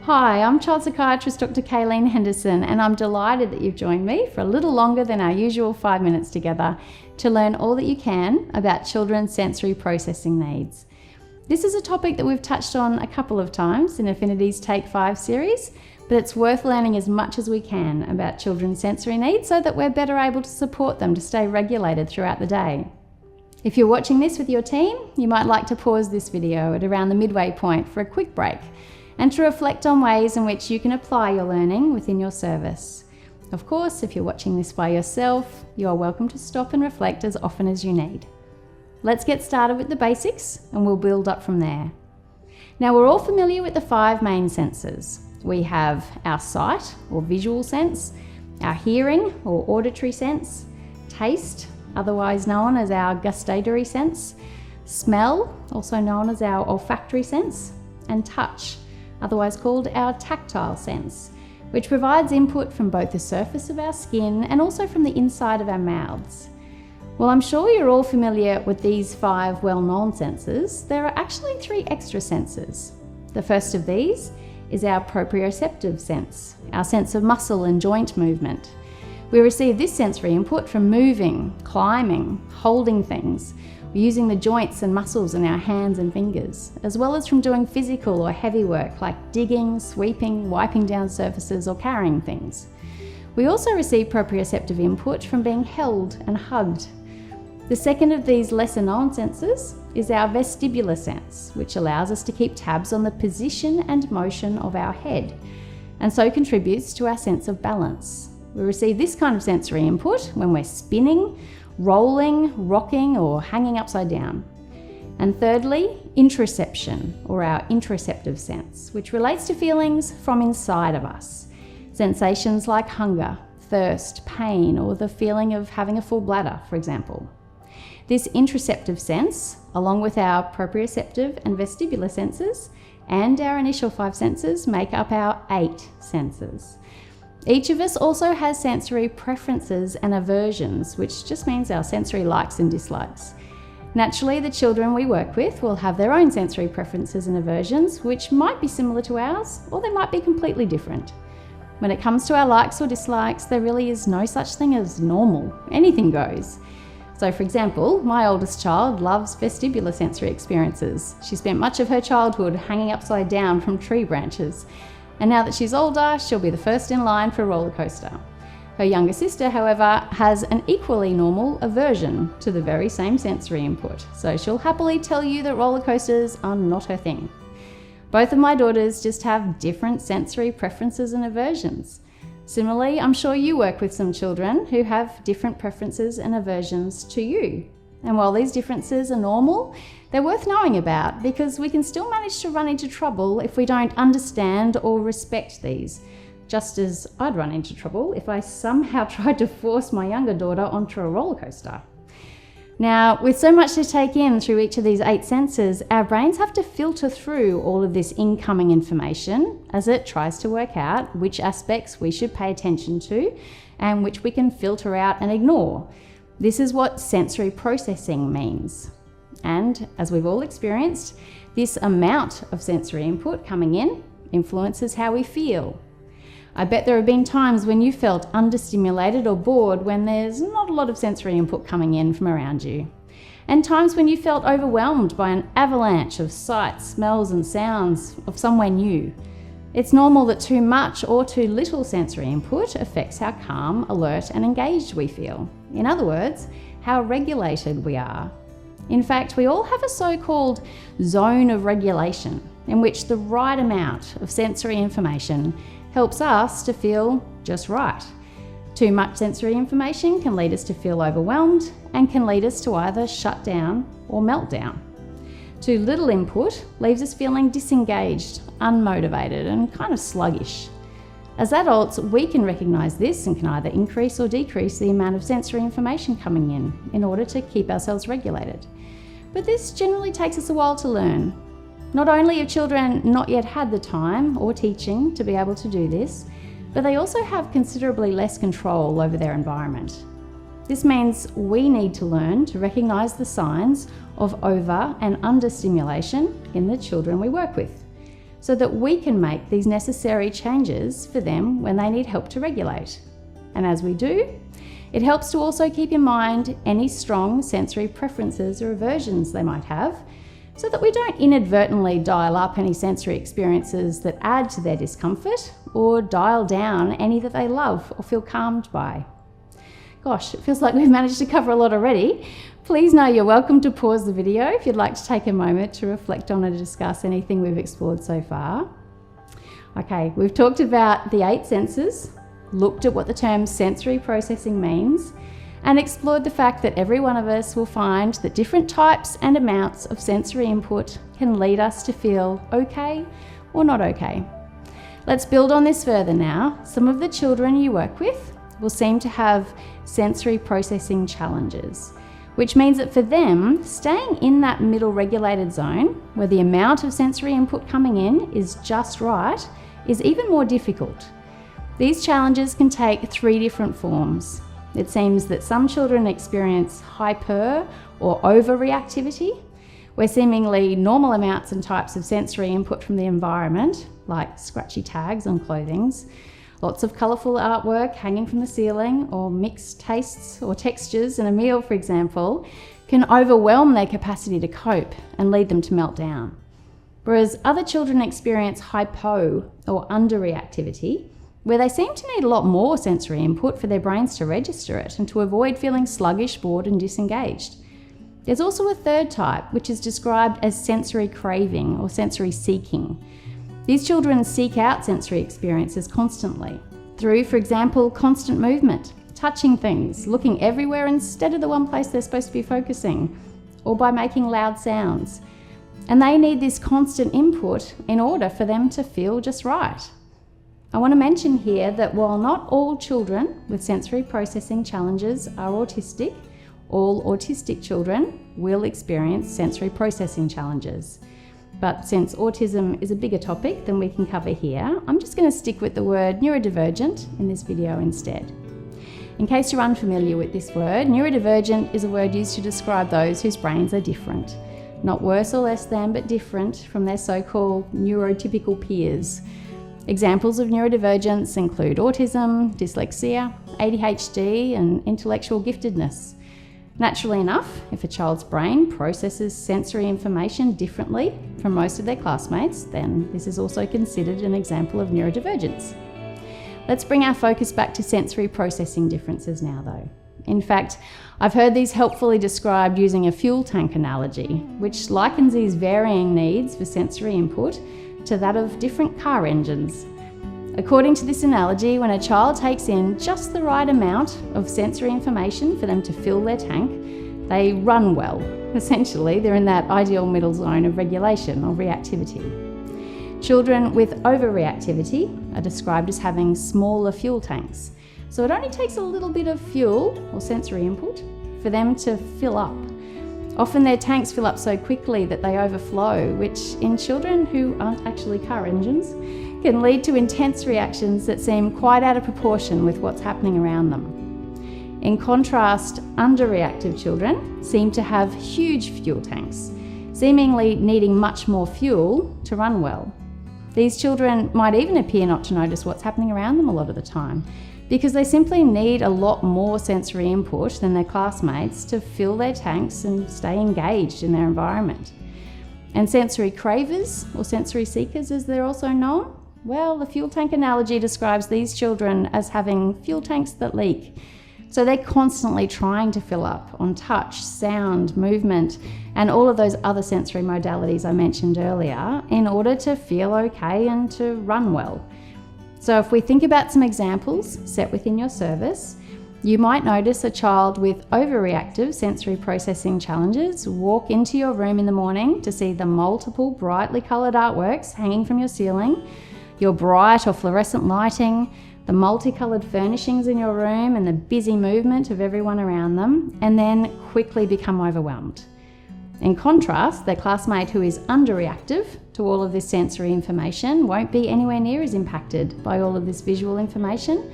Hi, I'm child psychiatrist Dr Kaylene Henderson, and I'm delighted that you've joined me for a little longer than our usual 5 minutes together to learn all that you can about children's sensory processing needs. This is a topic that we've touched on a couple of times in Affinity's Take 5 series, but it's worth learning as much as we can about children's sensory needs so that we're better able to support them to stay regulated throughout the day. If you're watching this with your team, you might like to pause this video at around the midway point for a quick break and to reflect on ways in which you can apply your learning within your service. Of course, if you're watching this by yourself, you are welcome to stop and reflect as often as you need. Let's get started with the basics and we'll build up from there. Now, we're all familiar with the 5 main senses. We have our sight or visual sense, our hearing or auditory sense, taste, otherwise known as our gustatory sense, smell, also known as our olfactory sense, and touch, otherwise called our tactile sense, which provides input from both the surface of our skin and also from the inside of our mouths. Well, I'm sure you're all familiar with these 5 well-known senses. There are actually 3 extra senses. The first of these is our proprioceptive sense, our sense of muscle and joint movement. We receive this sensory input from moving, climbing, holding things, using the joints and muscles in our hands and fingers, as well as from doing physical or heavy work like digging, sweeping, wiping down surfaces or carrying things. We also receive proprioceptive input from being held and hugged. The second of these lesser known senses is our vestibular sense, which allows us to keep tabs on the position and motion of our head, and so contributes to our sense of balance. We receive this kind of sensory input when we're spinning, rolling, rocking, or hanging upside down. And thirdly, interoception, or our interoceptive sense, which relates to feelings from inside of us. Sensations like hunger, thirst, pain, or the feeling of having a full bladder, for example. This interoceptive sense, along with our proprioceptive and vestibular senses, and our initial 5 senses, make up our 8 senses. Each of us also has sensory preferences and aversions, which just means our sensory likes and dislikes. Naturally, the children we work with will have their own sensory preferences and aversions, which might be similar to ours, or they might be completely different. When it comes to our likes or dislikes, there really is no such thing as normal. Anything goes. So, for example, my oldest child loves vestibular sensory experiences. She spent much of her childhood hanging upside down from tree branches. And now that she's older, she'll be the first in line for a roller coaster. Her younger sister, however, has an equally normal aversion to the very same sensory input, so she'll happily tell you that roller coasters are not her thing. Both of my daughters just have different sensory preferences and aversions. Similarly, I'm sure you work with some children who have different preferences and aversions to you. And while these differences are normal, they're worth knowing about because we can still manage to run into trouble if we don't understand or respect these, just as I'd run into trouble if I somehow tried to force my younger daughter onto a roller coaster. Now, with so much to take in through each of these 8 senses, our brains have to filter through all of this incoming information as it tries to work out which aspects we should pay attention to and which we can filter out and ignore. This is what sensory processing means. And as we've all experienced, this amount of sensory input coming in influences how we feel. I bet there have been times when you felt understimulated or bored when there's not a lot of sensory input coming in from around you. And times when you felt overwhelmed by an avalanche of sights, smells and sounds of somewhere new. It's normal that too much or too little sensory input affects how calm, alert and engaged we feel. In other words, how regulated we are. In fact, we all have a so-called zone of regulation in which the right amount of sensory information helps us to feel just right. Too much sensory information can lead us to feel overwhelmed and can lead us to either shut down or melt down. Too little input leaves us feeling disengaged, unmotivated and kind of sluggish. As adults, we can recognise this and can either increase or decrease the amount of sensory information coming in order to keep ourselves regulated. But this generally takes us a while to learn. Not only have children not yet had the time or teaching to be able to do this, but they also have considerably less control over their environment. This means we need to learn to recognise the signs of over and under stimulation in the children we work with. so that we can make these necessary changes for them when they need help to regulate. And as we do, it helps to also keep in mind any strong sensory preferences or aversions they might have, so that we don't inadvertently dial up any sensory experiences that add to their discomfort or dial down any that they love or feel calmed by. Gosh, it feels like we've managed to cover a lot already. Please know you're welcome to pause the video if you'd like to take a moment to reflect on or discuss anything we've explored so far. Okay, we've talked about the 8 senses, looked at what the term sensory processing means, and explored the fact that every one of us will find that different types and amounts of sensory input can lead us to feel okay or not okay. Let's build on this further now. Some of the children you work with will seem to have sensory processing challenges, which means that for them, staying in that middle regulated zone, where the amount of sensory input coming in is just right, is even more difficult. These challenges can take 3 different forms. It seems that some children experience hyper or overreactivity, where seemingly normal amounts and types of sensory input from the environment, like scratchy tags on clothings, lots of colourful artwork hanging from the ceiling, or mixed tastes or textures in a meal, for example, can overwhelm their capacity to cope and lead them to melt down. Whereas other children experience hypo or underreactivity, where they seem to need a lot more sensory input for their brains to register it and to avoid feeling sluggish, bored and disengaged. There's also a third type, which is described as sensory craving or sensory seeking. These children seek out sensory experiences constantly through, for example, constant movement, touching things, looking everywhere instead of the one place they're supposed to be focusing, or by making loud sounds. And they need this constant input in order for them to feel just right. I want to mention here that while not all children with sensory processing challenges are autistic, all autistic children will experience sensory processing challenges. But since autism is a bigger topic than we can cover here, I'm just going to stick with the word neurodivergent in this video instead. In case you're unfamiliar with this word, neurodivergent is a word used to describe those whose brains are different. Not worse or less than, but different from their so-called neurotypical peers. Examples of neurodivergence include autism, dyslexia, ADHD, and intellectual giftedness. Naturally enough, if a child's brain processes sensory information differently from most of their classmates, then this is also considered an example of neurodivergence. Let's bring our focus back to sensory processing differences now though. In fact, I've heard these helpfully described using a fuel tank analogy, which likens these varying needs for sensory input to that of different car engines. According to this analogy, when a child takes in just the right amount of sensory information for them to fill their tank, they run well. Essentially, they're in that ideal middle zone of regulation or reactivity. Children with overreactivity are described as having smaller fuel tanks. So it only takes a little bit of fuel or sensory input for them to fill up. Often their tanks fill up so quickly that they overflow, which in children who aren't actually car engines can lead to intense reactions that seem quite out of proportion with what's happening around them. In contrast, underreactive children seem to have huge fuel tanks, seemingly needing much more fuel to run well. These children might even appear not to notice what's happening around them a lot of the time, because they simply need a lot more sensory input than their classmates to fill their tanks and stay engaged in their environment. And sensory cravers, or sensory seekers as they're also known, well, the fuel tank analogy describes these children as having fuel tanks that leak. So they're constantly trying to fill up on touch, sound, movement, and all of those other sensory modalities I mentioned earlier in order to feel okay and to run well. So if we think about some examples set within your service, you might notice a child with overreactive sensory processing challenges walk into your room in the morning to see the multiple brightly coloured artworks hanging from your ceiling, your bright or fluorescent lighting, the multicoloured furnishings in your room and the busy movement of everyone around them, and then quickly become overwhelmed. In contrast, their classmate who is underreactive to all of this sensory information won't be anywhere near as impacted by all of this visual information,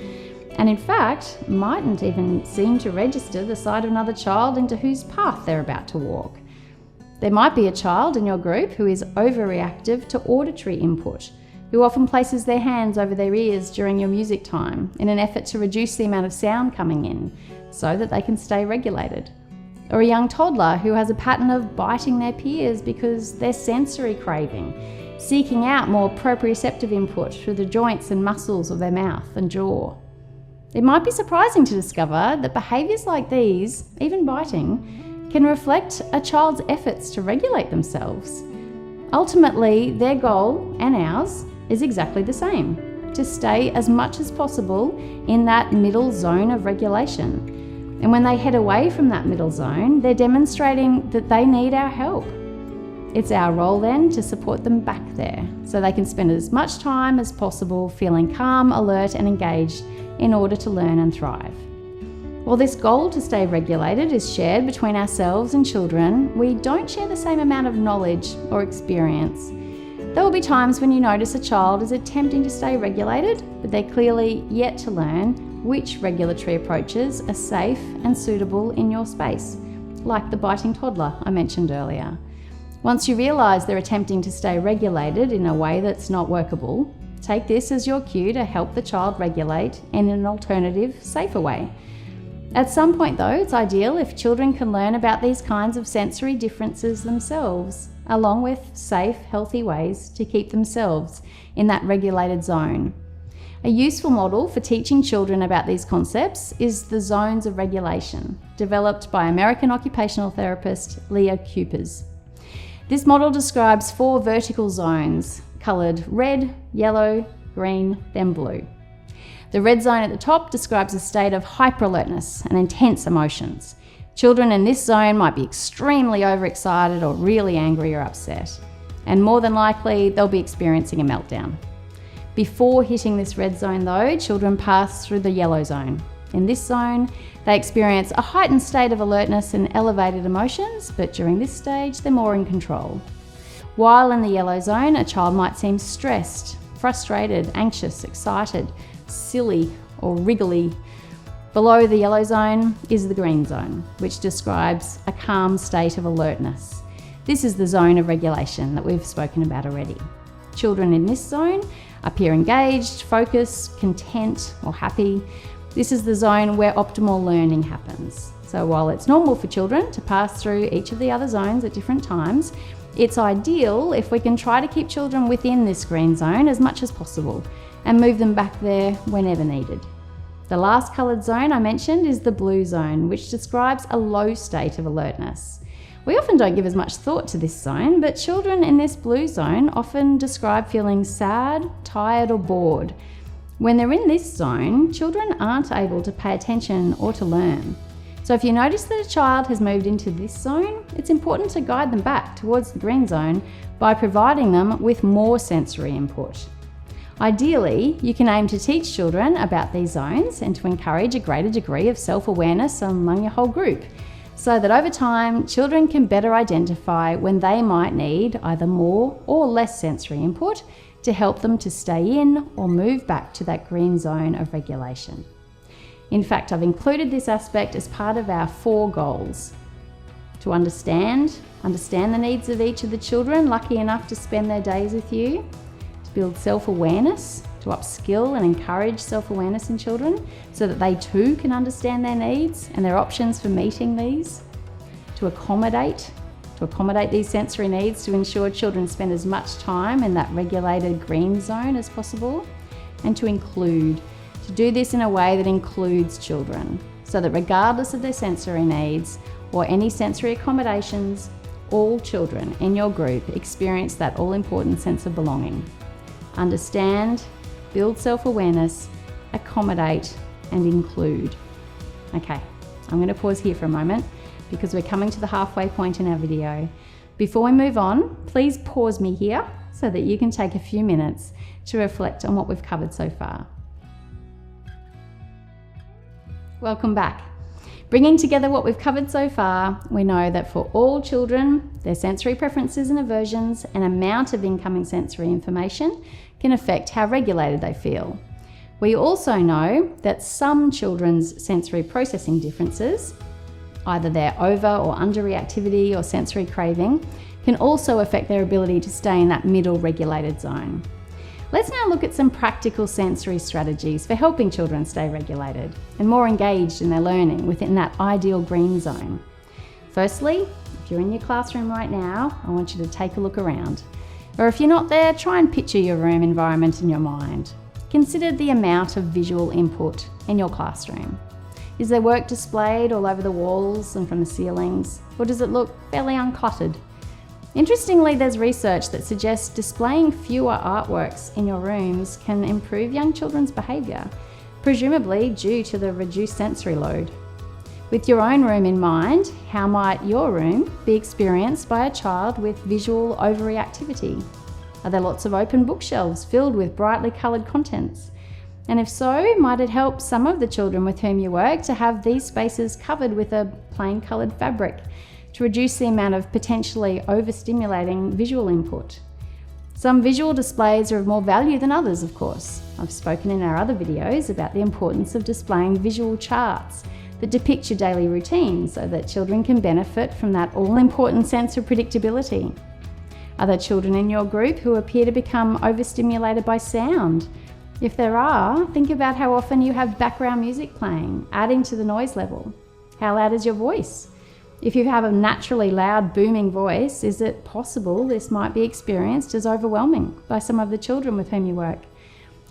and in fact, mightn't even seem to register the sight of another child into whose path they're about to walk. There might be a child in your group who is overreactive to auditory input, who often places their hands over their ears during your music time in an effort to reduce the amount of sound coming in so that they can stay regulated. Or a young toddler who has a pattern of biting their peers because they're sensory craving, seeking out more proprioceptive input through the joints and muscles of their mouth and jaw. It might be surprising to discover that behaviours like these, even biting, can reflect a child's efforts to regulate themselves. Ultimately, their goal, and ours, is exactly the same: to stay as much as possible in that middle zone of regulation. And when they head away from that middle zone, they're demonstrating that they need our help. It's our role then to support them back there so they can spend as much time as possible feeling calm, alert, and engaged in order to learn and thrive. While this goal to stay regulated is shared between ourselves and children, we don't share the same amount of knowledge or experience. There will be times when you notice a child is attempting to stay regulated, but they're clearly yet to learn which regulatory approaches are safe and suitable in your space, like the biting toddler I mentioned earlier. Once you realise they're attempting to stay regulated in a way that's not workable, take this as your cue to help the child regulate in an alternative, safer way. At some point though, it's ideal if children can learn about these kinds of sensory differences themselves, along with safe, healthy ways to keep themselves in that regulated zone. A useful model for teaching children about these concepts is the zones of regulation, developed by American occupational therapist Leah Kupers. This model describes 4 vertical zones, coloured red, yellow, green, then blue. The red zone at the top describes a state of hyper-alertness and intense emotions. Children in this zone might be extremely overexcited or really angry or upset, and more than likely they'll be experiencing a meltdown. Before hitting this red zone though, children pass through the yellow zone. In this zone, they experience a heightened state of alertness and elevated emotions, but during this stage they're more in control. While in the yellow zone, a child might seem stressed, frustrated, anxious, excited, silly, or wriggly. Below the yellow zone is the green zone, which describes a calm state of alertness. This is the zone of regulation that we've spoken about already. Children in this zone appear engaged, focused, content, or happy. This is the zone where optimal learning happens. So while it's normal for children to pass through each of the other zones at different times, it's ideal if we can try to keep children within this green zone as much as possible and move them back there whenever needed. The last coloured zone I mentioned is the blue zone, which describes a low state of alertness. We often don't give as much thought to this zone, but children in this blue zone often describe feeling sad, tired, or bored. When they're in this zone, children aren't able to pay attention or to learn. So if you notice that a child has moved into this zone, it's important to guide them back towards the green zone by providing them with more sensory input. Ideally, you can aim to teach children about these zones and to encourage a greater degree of self-awareness among your whole group, so that over time, children can better identify when they might need either more or less sensory input to help them to stay in or move back to that green zone of regulation. In fact, I've included this aspect as part of our 4 goals. To understand the needs of each of the children lucky enough to spend their days with you, to build self-awareness, to upskill and encourage self-awareness in children so that they too can understand their needs and their options for meeting these, to accommodate these sensory needs to ensure children spend as much time in that regulated green zone as possible, and to do this in a way that includes children, so that regardless of their sensory needs or any sensory accommodations, all children in your group experience that all-important sense of belonging. Understand, build self-awareness, accommodate, and include. Okay, I'm going to pause here for a moment because we're coming to the halfway point in our video. Before we move on, please pause me here so that you can take a few minutes to reflect on what we've covered so far. Welcome back. Bringing together what we've covered so far, we know that for all children, their sensory preferences and aversions and amount of incoming sensory information can affect how regulated they feel. We also know that some children's sensory processing differences, Either their over or under reactivity or sensory craving can also affect their ability to stay in that middle regulated zone. Let's now look at some practical sensory strategies for helping children stay regulated and more engaged in their learning within that ideal green zone. Firstly, if you're in your classroom right now, I want you to take a look around. Or if you're not there, try and picture your room environment in your mind. Consider the amount of visual input in your classroom. Is there work displayed all over the walls and from the ceilings, or does it look fairly uncluttered? Interestingly, there's research that suggests displaying fewer artworks in your rooms can improve young children's behaviour, presumably due to the reduced sensory load. With your own room in mind, how might your room be experienced by a child with visual overreactivity? Are there lots of open bookshelves filled with brightly coloured contents? And if so, might it help some of the children with whom you work to have these spaces covered with a plain coloured fabric to reduce the amount of potentially overstimulating visual input? Some visual displays are of more value than others, of course. I've spoken in our other videos about the importance of displaying visual charts that depict your daily routine so that children can benefit from that all-important sense of predictability. Are there children in your group who appear to become overstimulated by sound? If there are, think about how often you have background music playing, adding to the noise level. How loud is your voice? If you have a naturally loud, booming voice, is it possible this might be experienced as overwhelming by some of the children with whom you work?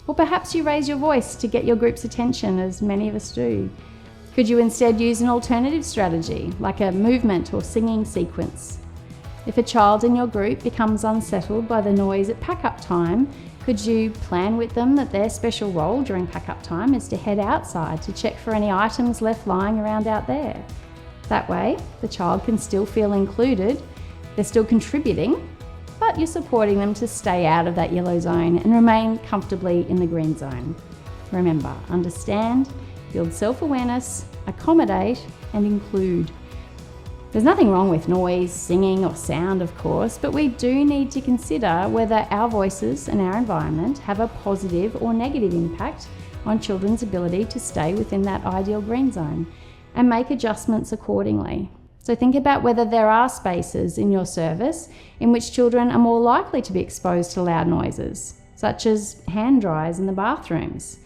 Or perhaps you raise your voice to get your group's attention, as many of us do. Could you instead use an alternative strategy, like a movement or singing sequence? If a child in your group becomes unsettled by the noise at pack-up time, could you plan with them that their special role during pack-up time is to head outside to check for any items left lying around out there? That way, the child can still feel included, they're still contributing, but you're supporting them to stay out of that yellow zone and remain comfortably in the green zone. Remember, understand, build self-awareness, accommodate, and include. There's nothing wrong with noise, singing, or sound, of course, but we do need to consider whether our voices and our environment have a positive or negative impact on children's ability to stay within that ideal green zone, and make adjustments accordingly. So think about whether there are spaces in your service in which children are more likely to be exposed to loud noises, such as hand dryers in the bathrooms.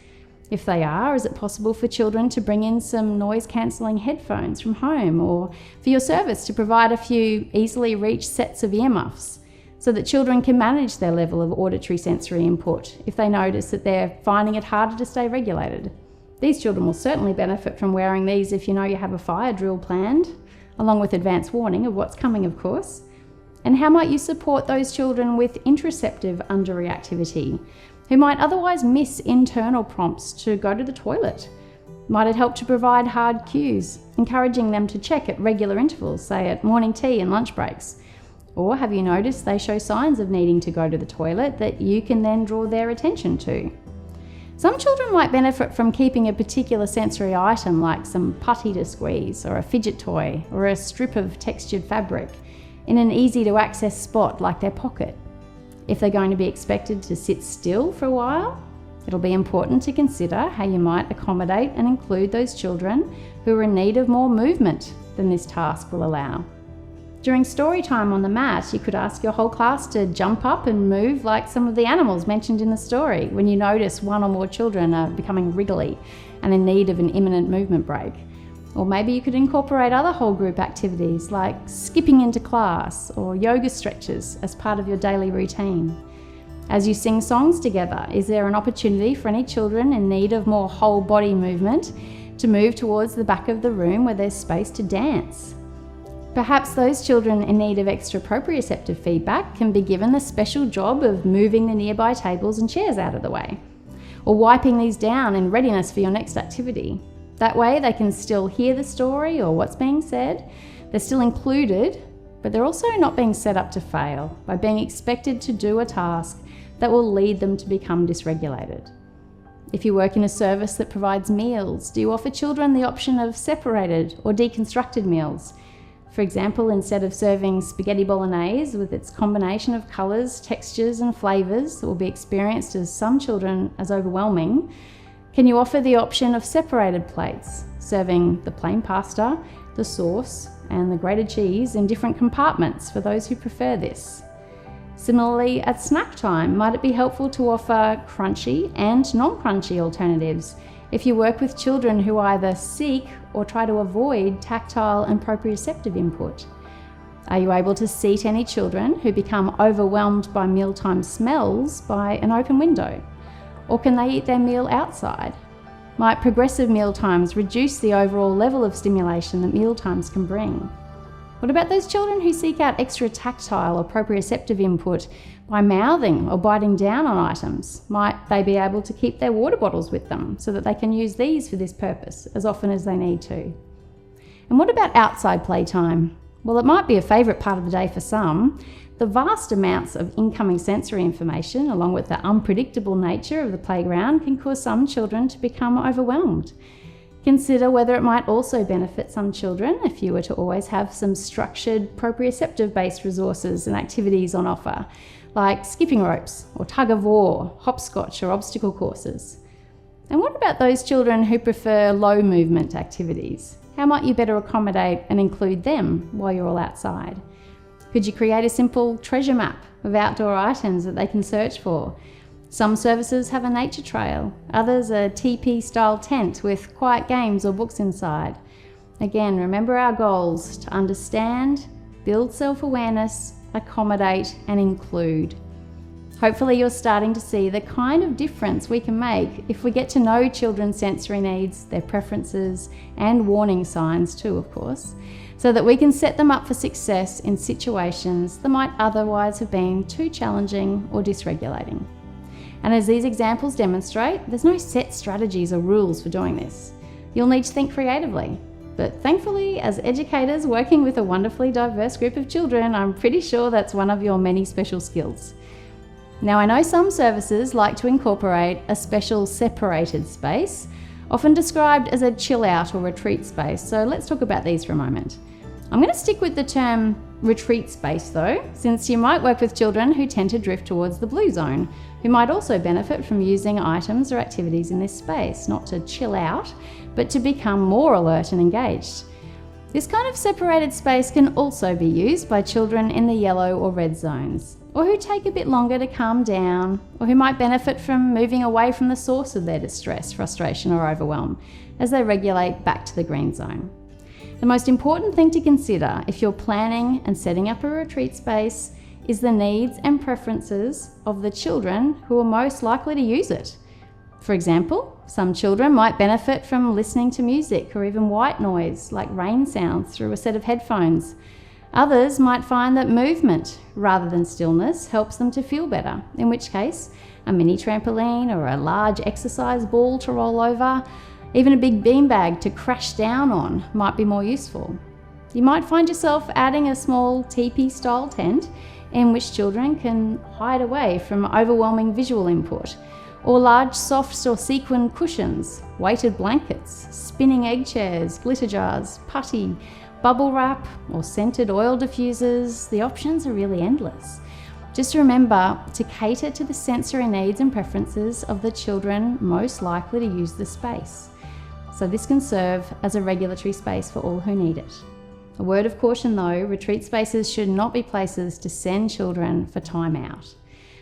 If they are, is it possible for children to bring in some noise-cancelling headphones from home, or for your service to provide a few easily reached sets of earmuffs so that children can manage their level of auditory sensory input if they notice that they're finding it harder to stay regulated? These children will certainly benefit from wearing these if you know you have a fire drill planned, along with advance warning of what's coming, of course. And how might you support those children with interoceptive underreactivity, who might otherwise miss internal prompts to go to the toilet? Might it help to provide hard cues, encouraging them to check at regular intervals, say at morning tea and lunch breaks? Or have you noticed they show signs of needing to go to the toilet that you can then draw their attention to? Some children might benefit from keeping a particular sensory item like some putty to squeeze, or a fidget toy, or a strip of textured fabric in an easy to access spot like their pocket. If they're going to be expected to sit still for a while, it'll be important to consider how you might accommodate and include those children who are in need of more movement than this task will allow. During story time on the mat, you could ask your whole class to jump up and move like some of the animals mentioned in the story when you notice one or more children are becoming wriggly and in need of an imminent movement break. Or maybe you could incorporate other whole group activities like skipping into class or yoga stretches as part of your daily routine. As you sing songs together, is there an opportunity for any children in need of more whole body movement to move towards the back of the room where there's space to dance? Perhaps those children in need of extra proprioceptive feedback can be given the special job of moving the nearby tables and chairs out of the way, or wiping these down in readiness for your next activity. That way they can still hear the story or what's being said, they're still included, but they're also not being set up to fail by being expected to do a task that will lead them to become dysregulated. If you work in a service that provides meals, do you offer children the option of separated or deconstructed meals? For example, instead of serving spaghetti bolognese with its combination of colours, textures and flavours that will be experienced as some children as overwhelming, can you offer the option of separated plates, serving the plain pasta the sauce, and the grated cheese in different compartments for those who prefer this. Similarly, at snack time, might it be helpful to offer crunchy and non-crunchy alternatives if you work with children who either seek or try to avoid tactile and proprioceptive input? Are you able to seat any children who become overwhelmed by mealtime smells by an open window? Or can they eat their meal outside? Might progressive mealtimes reduce the overall level of stimulation that mealtimes can bring? What about those children who seek out extra tactile or proprioceptive input by mouthing or biting down on items? Might they be able to keep their water bottles with them so that they can use these for this purpose as often as they need to? And what about outside playtime? Well, it might be a favourite part of the day for some. The vast amounts of incoming sensory information, along with the unpredictable nature of the playground, can cause some children to become overwhelmed. Consider whether it might also benefit some children if you were to always have some structured proprioceptive-based resources and activities on offer, like skipping ropes or tug of war, hopscotch or obstacle courses. And what about those children who prefer low movement activities? How might you better accommodate and include them while you're all outside? Could you create a simple treasure map of outdoor items that they can search for? Some services have a nature trail, others a teepee-style tent with quiet games or books inside. Again, remember our goals: to understand, build self-awareness, accommodate and include. Hopefully you're starting to see the kind of difference we can make if we get to know children's sensory needs, their preferences, and warning signs too, of course, so that we can set them up for success in situations that might otherwise have been too challenging or dysregulating. And as these examples demonstrate, there's no set strategies or rules for doing this. You'll need to think creatively. But thankfully, as educators working with a wonderfully diverse group of children, I'm pretty sure that's one of your many special skills. Now, I know some services like to incorporate a special separated space, often described as a chill out or retreat space, so let's talk about these for a moment. I'm going to stick with the term retreat space though, since you might work with children who tend to drift towards the blue zone, who might also benefit from using items or activities in this space, not to chill out, but to become more alert and engaged. This kind of separated space can also be used by children in the yellow or red zones, or who take a bit longer to calm down, or who might benefit from moving away from the source of their distress, frustration, or overwhelm as they regulate back to the green zone. The most important thing to consider if you're planning and setting up a retreat space is the needs and preferences of the children who are most likely to use it. For example, some children might benefit from listening to music or even white noise like rain sounds through a set of headphones. Others might find that movement rather than stillness helps them to feel better, in which case a mini trampoline or a large exercise ball to roll over, even a big beanbag to crash down on might be more useful. You might find yourself adding a small teepee-style tent in which children can hide away from overwhelming visual input, or large soft or sequin cushions, weighted blankets, spinning egg chairs, glitter jars, putty, bubble wrap, or scented oil diffusers. The options are really endless. Just remember to cater to the sensory needs and preferences of the children most likely to use the space. So this can serve as a regulatory space for all who need it. A word of caution though, retreat spaces should not be places to send children for time out.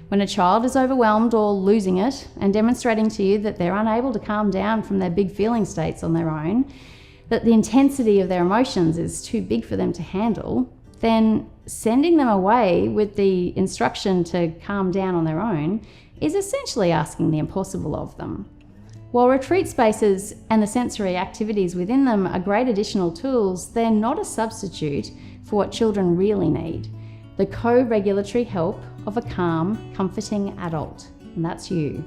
When a child is overwhelmed or losing it and demonstrating to you that they're unable to calm down from their big feeling states on their own, that the intensity of their emotions is too big for them to handle, then sending them away with the instruction to calm down on their own is essentially asking the impossible of them. While retreat spaces and the sensory activities within them are great additional tools, they're not a substitute for what children really need: the co-regulatory help of a calm, comforting adult, and that's you.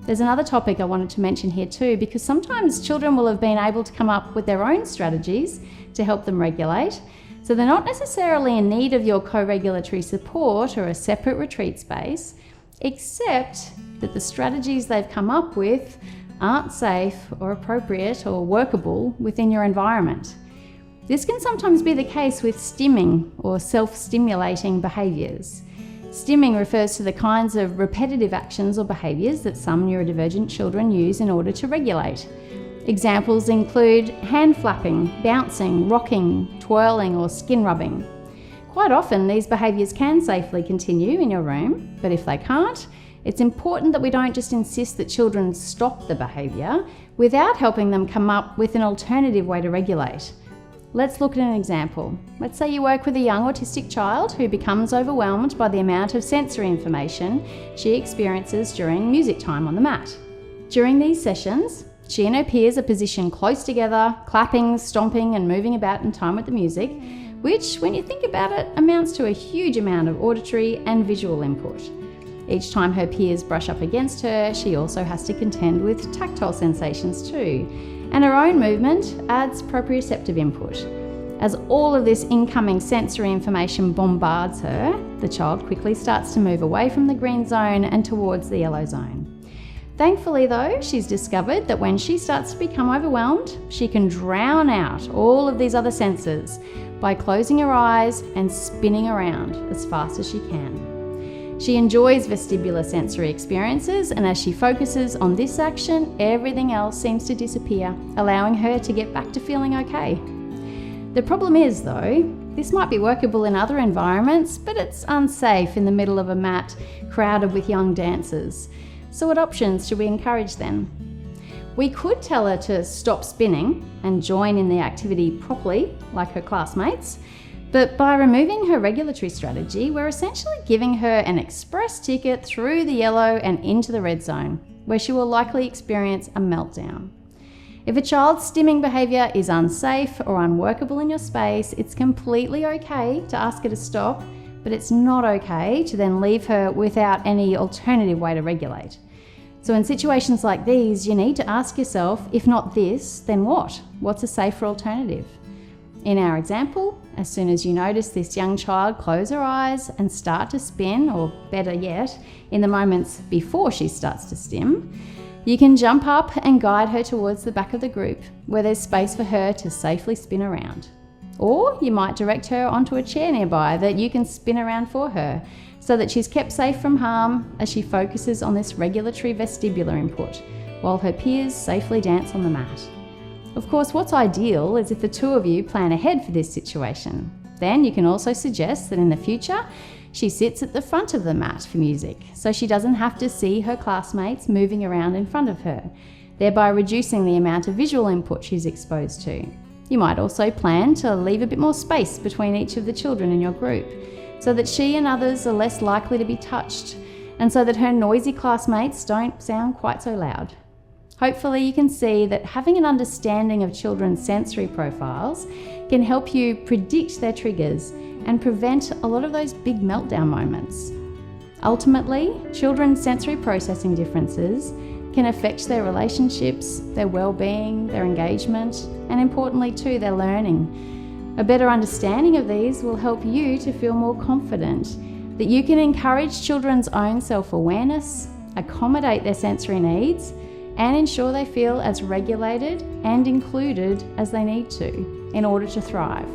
There's another topic I wanted to mention here too, because sometimes children will have been able to come up with their own strategies to help them regulate, so they're not necessarily in need of your co-regulatory support or a separate retreat space, except that the strategies they've come up with aren't safe or appropriate or workable within your environment. This can sometimes be the case with stimming or self-stimulating behaviours. Stimming refers to the kinds of repetitive actions or behaviours that some neurodivergent children use in order to regulate. Examples include hand flapping, bouncing, rocking, twirling, or skin rubbing. Quite often, these behaviours can safely continue in your room, but if they can't, it's important that we don't just insist that children stop the behaviour without helping them come up with an alternative way to regulate. Let's look at an example. Let's say you work with a young autistic child who becomes overwhelmed by the amount of sensory information she experiences during music time on the mat. During these sessions, she and her peers are positioned close together, clapping, stomping, and moving about in time with the music, which, when you think about it, amounts to a huge amount of auditory and visual input. Each time her peers brush up against her, she also has to contend with tactile sensations too, and her own movement adds proprioceptive input. As all of this incoming sensory information bombards her, the child quickly starts to move away from the green zone and towards the yellow zone. Thankfully though, she's discovered that when she starts to become overwhelmed, she can drown out all of these other senses by closing her eyes and spinning around as fast as she can. She enjoys vestibular sensory experiences, and as she focuses on this action, everything else seems to disappear, allowing her to get back to feeling okay. The problem is though, this might be workable in other environments, but it's unsafe in the middle of a mat crowded with young dancers. So what options should we encourage then? We could tell her to stop spinning and join in the activity properly, like her classmates, but by removing her regulatory strategy, we're essentially giving her an express ticket through the yellow and into the red zone, where she will likely experience a meltdown. If a child's stimming behaviour is unsafe or unworkable in your space, it's completely okay to ask her to stop, but it's not okay to then leave her without any alternative way to regulate. So in situations like these, you need to ask yourself, if not this, then what? What's a safer alternative? In our example, as soon as you notice this young child close her eyes and start to spin, or better yet, in the moments before she starts to stim, you can jump up and guide her towards the back of the group, where there's space for her to safely spin around. Or you might direct her onto a chair nearby that you can spin around for her, so that she's kept safe from harm as she focuses on this regulatory vestibular input, while her peers safely dance on the mat. Of course, what's ideal is if the two of you plan ahead for this situation. Then you can also suggest that in the future, she sits at the front of the mat for music, so she doesn't have to see her classmates moving around in front of her, thereby reducing the amount of visual input she's exposed to. You might also plan to leave a bit more space between each of the children in your group, so that she and others are less likely to be touched, and so that her noisy classmates don't sound quite so loud. Hopefully you can see that having an understanding of children's sensory profiles can help you predict their triggers and prevent a lot of those big meltdown moments. Ultimately, children's sensory processing differences can affect their relationships, their well-being, their engagement, and importantly too, their learning. A better understanding of these will help you to feel more confident that you can encourage children's own self-awareness, accommodate their sensory needs, and ensure they feel as regulated and included as they need to in order to thrive.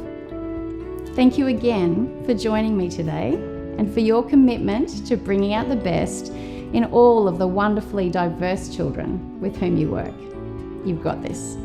Thank you again for joining me today and for your commitment to bringing out the best in all of the wonderfully diverse children with whom you work. You've got this.